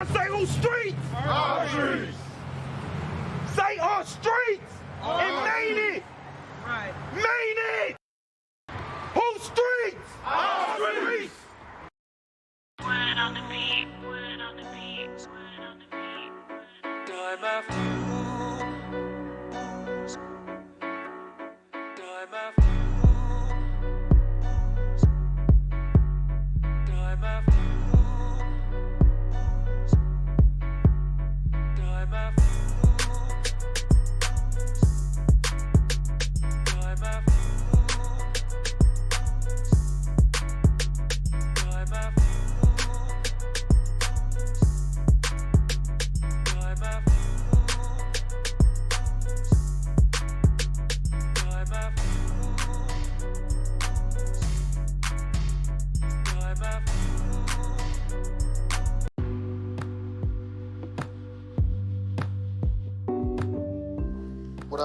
Say on streets. Our streets. Say on streets. And made it. Right. Made it. Whose streets? Our streets. Word on the beat, word on the beat, word on the beat. Time after time after time after time after time after time after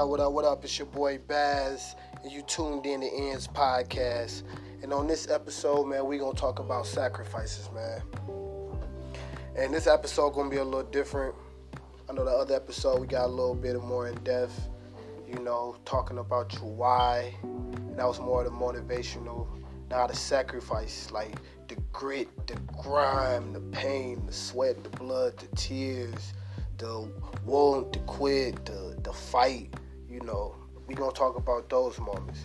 What up? It's your boy Baz, and you tuned in to Ian's podcast. And on this episode, man, we gonna talk about sacrifices, man. And this episode gonna be a little different. I know the other episode we got a little bit more in depth, talking about your why. And that was more of the motivational. Now the sacrifice, like the grit, the grime, the pain, the sweat, the blood, the tears, the want to quit, the fight. We gonna talk about those moments,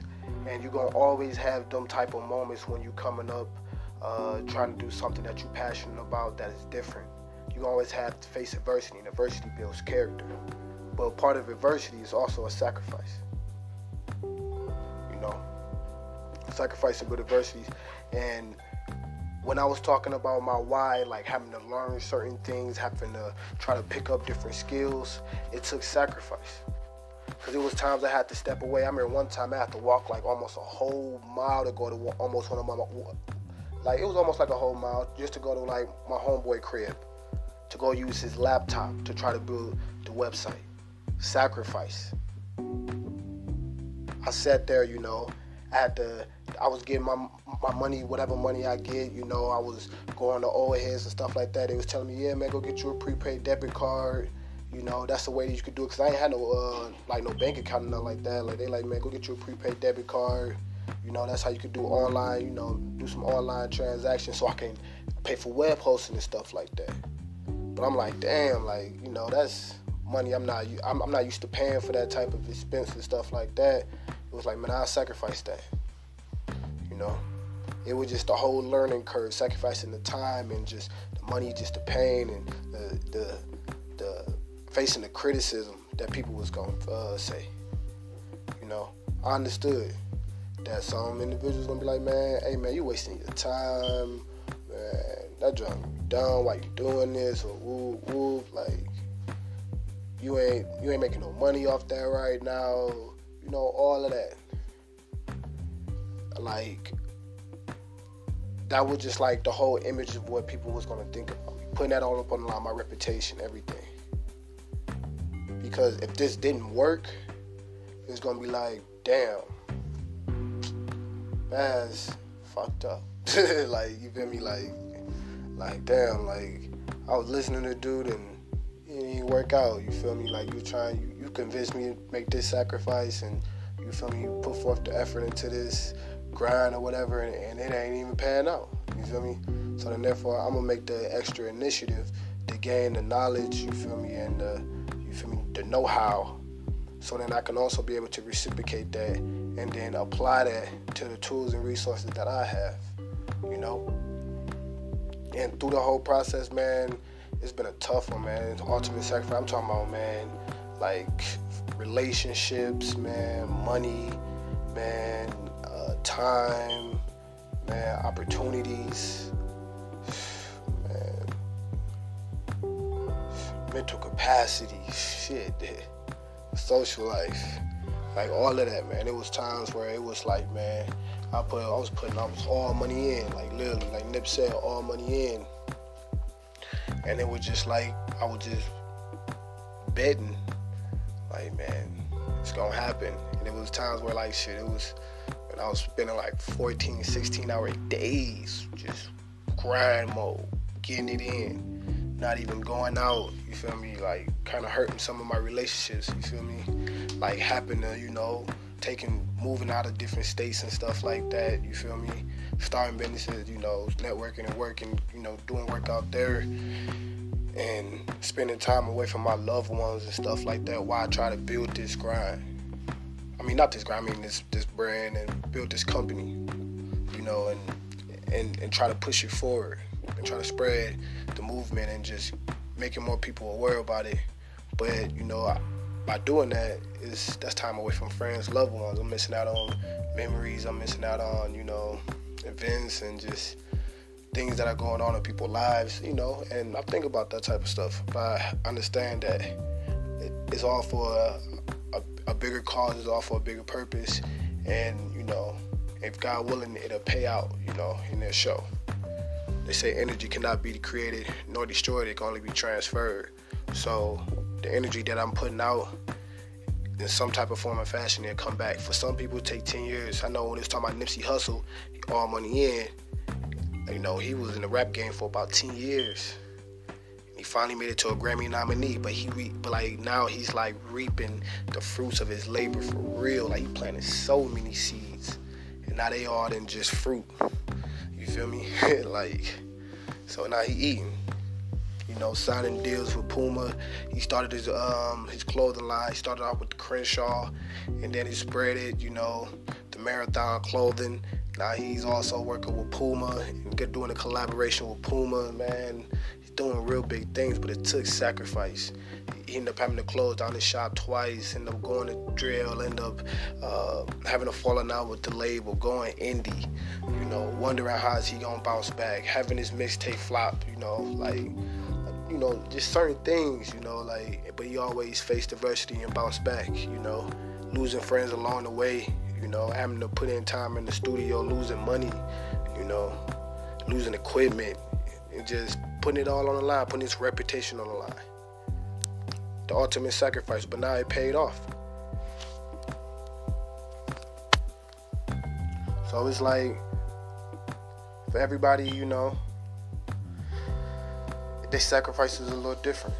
and you're gonna always have them type of moments when you coming up, trying to do something that you're passionate about that is different. You always have to face adversity, and adversity builds character. But part of adversity is also a sacrifice. Sacrificing with adversity. And when I was talking about my why, like having to learn certain things, having to try to pick up different skills, it took sacrifice. Because there was times I had to step away. I remember one time I had to walk like almost a whole mile to go to almost one of my, like it was almost like a whole mile just to go to like my homeboy crib, to go use his laptop to try to build the website. Sacrifice. I sat there, I was getting my money, whatever money I get, I was going to overheads and stuff like that. They was telling me, yeah, man, go get you a prepaid debit card. That's the way that you could do it. Because I ain't had no bank account or nothing like that. Like, they like, man, go get you a prepaid debit card. That's how you could do online, do some online transactions so I can pay for web hosting and stuff like that. But I'm like, damn, that's money I'm not used to paying for that type of expense and stuff like that. It was like, man, I'll sacrifice that. It was just a whole learning curve, sacrificing the time and just the money, just the pain and the facing the criticism that people was gonna say. I understood that some individuals gonna be like, man, hey man, you wasting your time, man. That junk you dumb. Why you doing this? Or woo, like you ain't making no money off that right now. All of that. Like, that was just like the whole image of what people was gonna think about me. Putting that all up on the line, my reputation, everything. Because if this didn't work, it's gonna be like, damn, Baz fucked up. Like, you feel me? Like damn, like I was listening to the dude and it didn't work out. You feel me? Like you convinced me to make this sacrifice, and you feel me? You put forth the effort into this grind or whatever, and it ain't even panning out. You feel me? So then therefore I'm gonna make the extra initiative to gain the knowledge, you feel me, and the know-how, so then I can also be able to reciprocate that and then apply that to the tools and resources that I have, And through the whole process, man, it's been a tough one, man. It's ultimate sacrifice. I'm talking about, man, like relationships, man, money, man, time, man, opportunities, man, mental capacity, shit, social life, like all of that, man. It was times where it was like, man, I was putting all money in, like literally, like Nip said, all money in, and it was just like I was just betting, like, man, it's gonna happen. And it was times where like shit, it was when I was spending like 14, 16 hour days just grind mode, getting it in. not even going out, you feel me, like kind of hurting some of my relationships, you feel me, like happen to, moving out of different states and stuff like that, you feel me, starting businesses, networking and working, doing work out there and spending time away from my loved ones and stuff like that while I try to build this grind. I mean, not this grind, this brand and build this company, and try to push it forward and try to spread the movement and just making more people aware about it. But, by doing that, that's time away from friends, loved ones. I'm missing out on memories. I'm missing out on, events and just things that are going on in people's lives, and I think about that type of stuff. But I understand that it's all for a bigger cause, it's all for a bigger purpose, and, if God willing, it'll pay out, in their show. They say energy cannot be created nor destroyed, it can only be transferred. So the energy that I'm putting out in some type of form or fashion, it'll come back. For some people, it take 10 years. I know when it's talking about Nipsey Hussle, All Money In, he was in the rap game for about 10 years. He finally made it to a Grammy nominee, but now he's like reaping the fruits of his labor for real. Like he planted so many seeds, and now they all in just fruit. You feel me? So now he eating. Signing deals with Puma. He started his clothing line. He started off with the Crenshaw, and then he spread it. The Marathon clothing. Now he's also working with Puma and doing a collaboration with Puma. Man, he's doing real big things, but it took sacrifice. He ended up having to close down his shop twice, ended up going to drill, ended up having a falling out with the label, going indie, wondering how is he gonna bounce back, having his mixtape flop, just certain things, but he always faced adversity and bounced back, losing friends along the way, having to put in time in the studio, losing money, losing equipment, and just putting it all on the line, putting his reputation on the line. The ultimate sacrifice, but now it paid off. So it's like, for everybody, their sacrifice is a little different.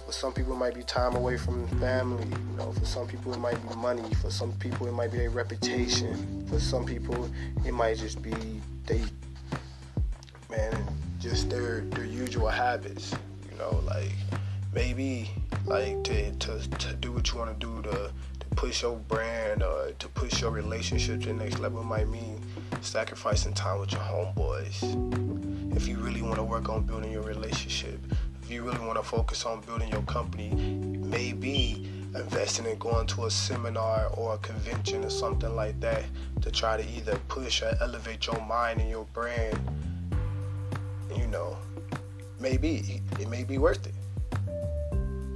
For some people it might be time away from family, for some people it might be money, for some people it might be their reputation, for some people it might just be just their usual habits, maybe to do what you want to do to push your brand or to push your relationship to the next level might mean sacrificing time with your homeboys. If you really want to work on building your relationship, if you really want to focus on building your company, maybe investing in going to a seminar or a convention or something like that to try to either push or elevate your mind and your brand, maybe it may be worth it.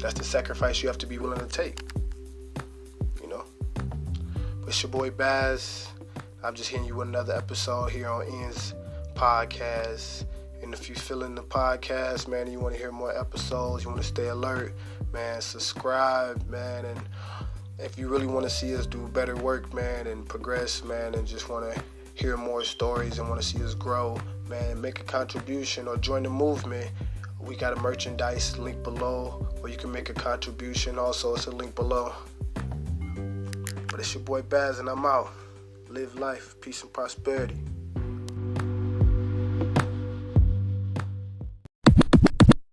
That's the sacrifice you have to be willing to take, But it's your boy Baz. I'm just hitting you with another episode here on Ian's podcast. And if you're feeling the podcast, man, you want to hear more episodes, you want to stay alert, man, subscribe, man. And if you really want to see us do better work, man, and progress, man, and just want to hear more stories and want to see us grow, man, make a contribution or join the movement, we got a merchandise link below where you can make a contribution. Also, it's a link below. But it's your boy Baz, and I'm out. Live life, peace and prosperity.